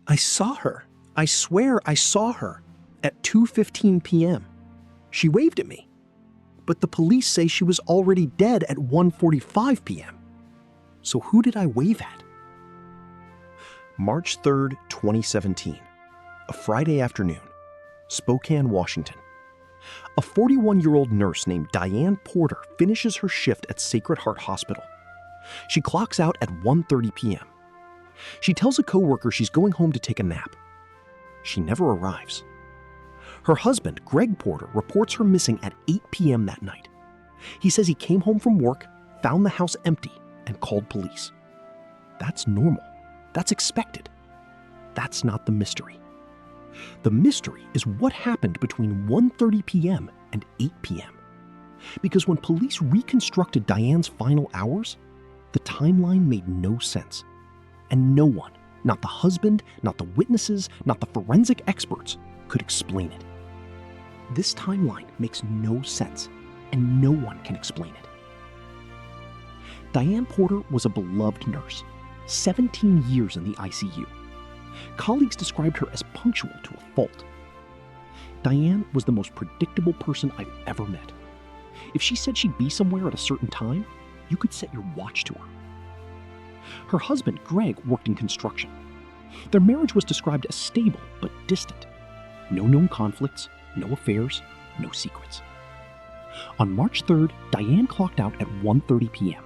I saw her. I swear I saw her at 2:15 p.m. She waved at me. But the police say she was already dead at 1:45 p.m. So who did I wave at? March 3rd, 2017. A Friday afternoon. Spokane, Washington. A 41-year-old nurse named Diane Porter finishes her shift at Sacred Heart Hospital. She clocks out at 1:30 p.m. She tells a coworker she's going home to take a nap. She never arrives. Her husband, Greg Porter, reports her missing at 8 p.m. that night. He says he came home from work, found the house empty, and called police. That's normal. That's expected. That's not the mystery. The mystery is what happened between 1:30 p.m. and 8 p.m. Because when police reconstructed Diane's final hours, the timeline made no sense. And no one, not the husband, not the witnesses, not the forensic experts, could explain it. This timeline makes no sense, and no one can explain it. Diane Porter was a beloved nurse, 17 years in the ICU. Colleagues described her as punctual to a fault. Diane was the most predictable person I've ever met. If she said she'd be somewhere at a certain time, you could set your watch to her. Her husband, Greg, worked in construction. Their marriage was described as stable but distant. No known conflicts, no affairs, no secrets. On March 3rd, Diane clocked out at 1:30 p.m.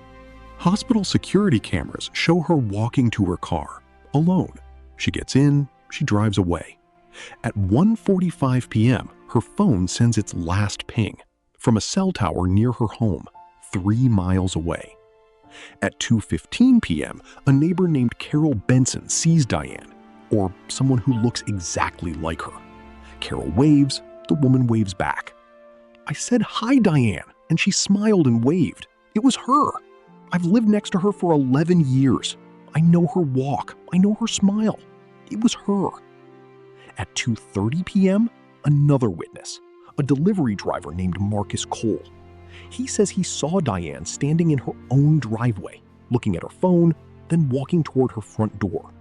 Hospital security cameras show her walking to her car, alone. She gets in, she drives away. At 1:45 p.m., her phone sends its last ping from a cell tower near her home, 3 miles away. At 2:15 p.m., a neighbor named Carol Benson sees Diane, or someone who looks exactly like her. Carol waves, the woman waves back. I said, "Hi, Diane," and she smiled and waved. It was her. I've lived next to her for 11 years. I know her walk. I know her smile. It was her. At 2:30 p.m., another witness, a delivery driver named Marcus Cole. He says he saw Diane standing in her own driveway, looking at her phone, then walking toward her front door.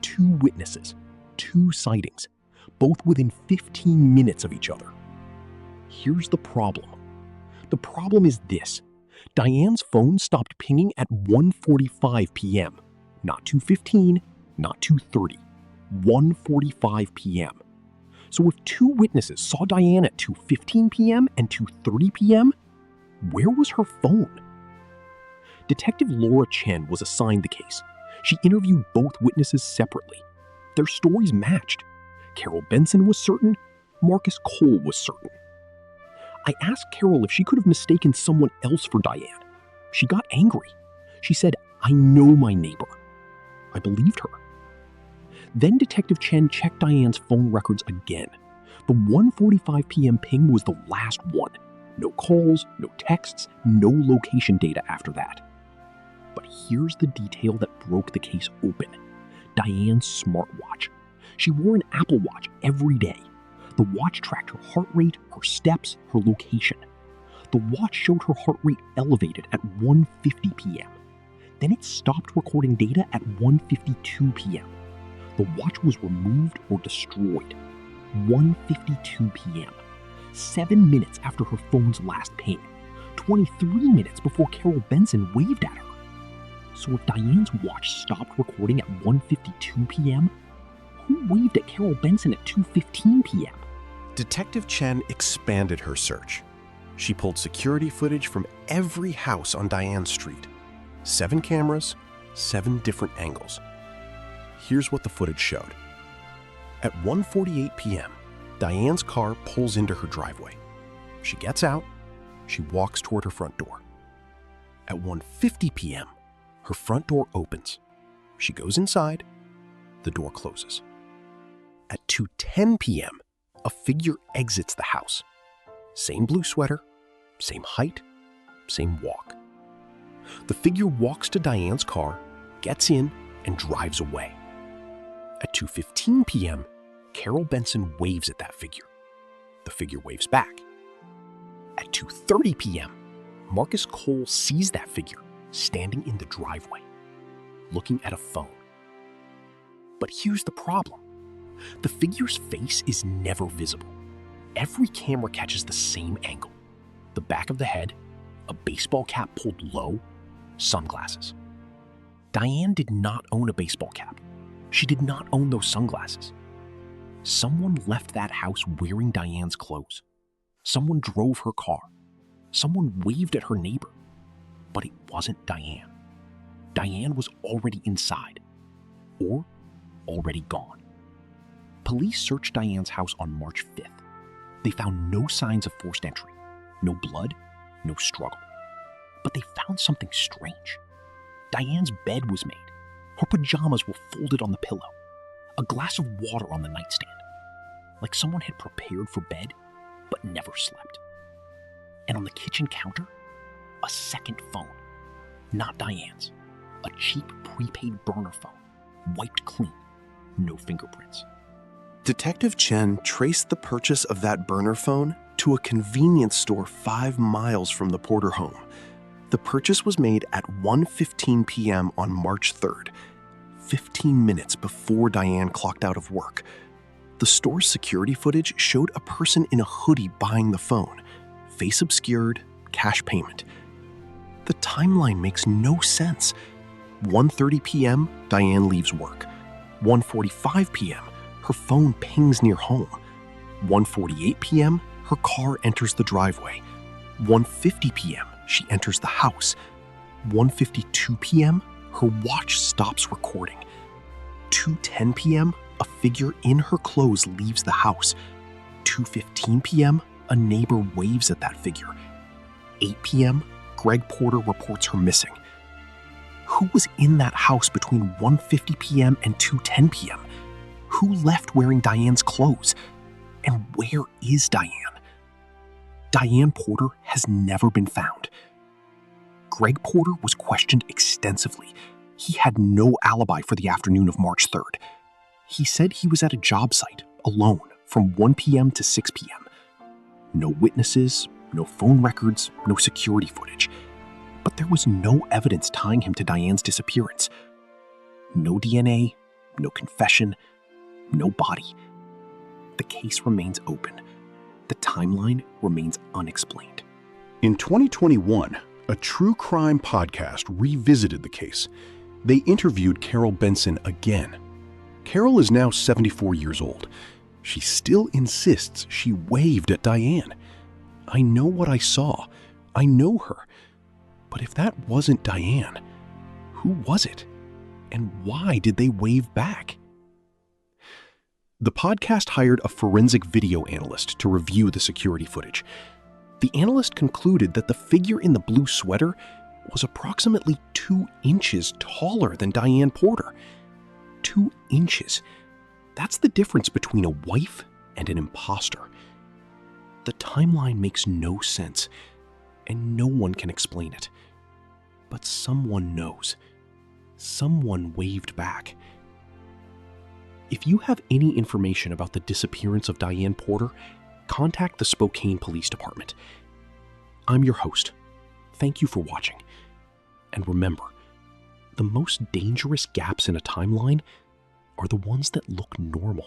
2 witnesses, 2 sightings, both within 15 minutes of each other. Here's the problem. The problem is this. Diane's phone stopped pinging at 1:45 p.m. Not 2:15, not 2:30, 1:45 p.m. So if 2 witnesses saw Diane at 2:15 p.m. and 2:30 p.m., where was her phone? Detective Laura Chen was assigned the case. She interviewed both witnesses separately. Their stories matched. Carol Benson was certain, Marcus Cole was certain. I asked Carol if she could have mistaken someone else for Diane. She got angry. She said, "I know my neighbor." I believed her. Then Detective Chen checked Diane's phone records again. The 1:45 p.m. ping was the last one. No calls, no texts, no location data after that. But here's the detail that broke the case open. Diane's smartwatch. She wore an Apple Watch every day. The watch tracked her heart rate, her steps, her location. The watch showed her heart rate elevated at 1:50 p.m. Then it stopped recording data at 1:52 p.m. The watch was removed or destroyed. 1:52 p.m. 7 minutes after her phone's last ping. 23 minutes before Carol Benson waved at her. So if Diane's watch stopped recording at 1:52 p.m., who waved at Carol Benson at 2:15 p.m.? Detective Chen expanded her search. She pulled security footage from every house on Diane Street. 7 cameras, 7 different angles. Here's what the footage showed. At 1:48 p.m., Diane's car pulls into her driveway. She gets out. She walks toward her front door. At 1:50 p.m., her front door opens. She goes inside. The door closes. At 2:10 p.m., a figure exits the house. Same blue sweater, same height, same walk. The figure walks to Diane's car, gets in, and drives away. At 2:15 p.m., Carol Benson waves at that figure. The figure waves back. At 2:30 p.m., Marcus Cole sees that figure standing in the driveway, looking at a phone. But here's the problem. The figure's face is never visible. Every camera catches the same angle. The back of the head, a baseball cap pulled low, sunglasses. Diane did not own a baseball cap. She did not own those sunglasses. Someone left that house wearing Diane's clothes. Someone drove her car. Someone waved at her neighbor. But it wasn't Diane. Diane was already inside, or already gone. Police searched Diane's house on March 5th. They found no signs of forced entry, no blood, no struggle. But they found something strange. Diane's bed was made. Her pajamas were folded on the pillow. A glass of water on the nightstand. Like someone had prepared for bed, but never slept. And on the kitchen counter, a second phone. Not Diane's. A cheap prepaid burner phone. Wiped clean. No fingerprints. Detective Chen traced the purchase of that burner phone to a convenience store 5 miles from the Porter home. The purchase was made at 1:15 p.m. on March 3rd, 15 minutes before Diane clocked out of work. The store's security footage showed a person in a hoodie buying the phone, face obscured, cash payment. The timeline makes no sense. 1:30 p.m., Diane leaves work. 1:45 p.m., her phone pings near home. 1:48 p.m., her car enters the driveway. 1:50 p.m., she enters the house. 1:52 p.m., her watch stops recording. 2:10 p.m., a figure in her clothes leaves the house. 2:15 p.m., a neighbor waves at that figure. 8 p.m., Greg Porter reports her missing. Who was in that house between 1:50 p.m. and 2:10 p.m.? Who left wearing Diane's clothes? And where is Diane? Diane Porter has never been found. Greg Porter was questioned extensively. He had no alibi for the afternoon of March 3rd. He said he was at a job site, alone, from 1 p.m. to 6 p.m. No witnesses, no phone records, no security footage. But there was no evidence tying him to Diane's disappearance. No DNA, no confession, no body. The case remains open. The timeline remains unexplained. In 2021, a true crime podcast revisited the case. They interviewed Carol Benson again. Carol is now 74 years old. She still insists she waved at Diane. I know what I saw. I know her. But if that wasn't Diane, who was it? And why did they wave back? The podcast hired a forensic video analyst to review the security footage. The analyst concluded that the figure in the blue sweater was approximately 2 inches taller than Diane Porter. 2 inches. That's the difference between a wife and an imposter. The timeline makes no sense, and no one can explain it. But someone knows. Someone waved back. If you have any information about the disappearance of Diane Porter, contact the Spokane Police Department. I'm your host. Thank you for watching. And remember, the most dangerous gaps in a timeline are the ones that look normal.